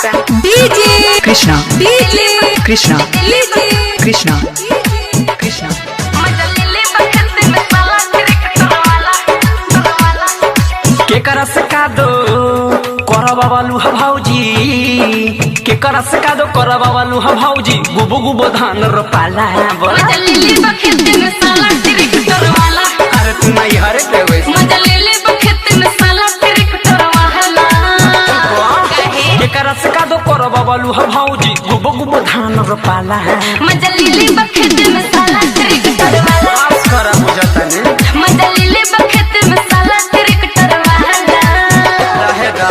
आपका DJ Krishna DJ Krishna DJ Krishna Krishna के करस का दो करबा वालू ह भौजी के करस का दो करबा वालू ह भौजी गुबो गुबो धान रोपाला बोला अरे तू नहीं हरे पे वैसे के करस का दो करबा वालू ह भौजी गुबो गुबो धान रोपाला आस करा बुझता ने रहेगा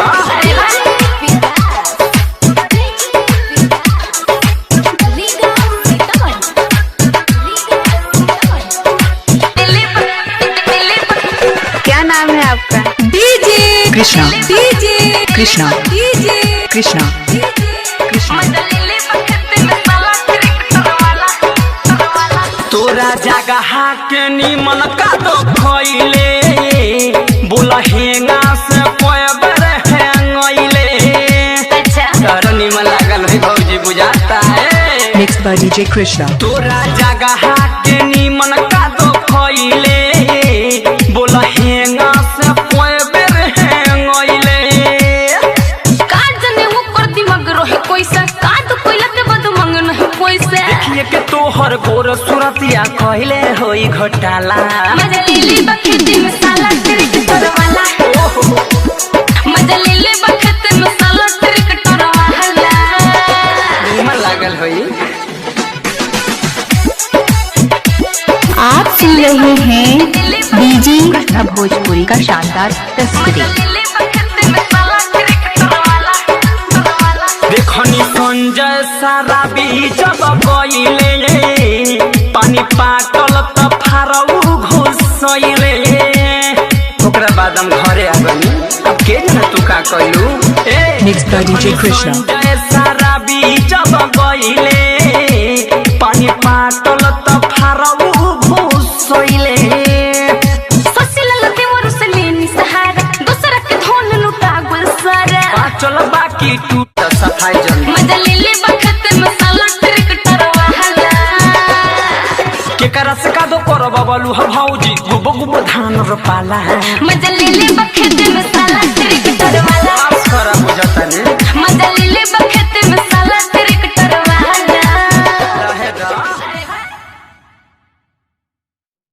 क्या नाम है आपका DJ Krishna DJ Krishna DJ Krishna Krishna तोरा जगह के निमन का दो खइले बोला हेंगा से कोई बर हेंगइले तोरा निमन लागल है भौजी बुझाता है mixed by DJ Krishna तोरा जगह के निमन का दो खइले बोला हेंगा से कोई बर हेंगइले देखिए के तोहर गोर सुरतिया कहले होई घोटाला निमन लागल होई आप सुन रहे हैं डीजे कृष्णा भोजपुरी का शानदार तस्करी देखनी संजय सारा बीच गइले पानी पाटल त फारऊ घुसइले ओकरा बाद हम घरे आ गनी अब के जना तू का कइलू Mixed by DJ Krishna Sanjay सारा बीच गइले पानी पाटल त फारऊ घुसइले चल बाकी टूट सफाई जल्दी के करस का दो करबा वालू ह भौजी गुबो गुबो धान रोपाला मजा ले ले बखेत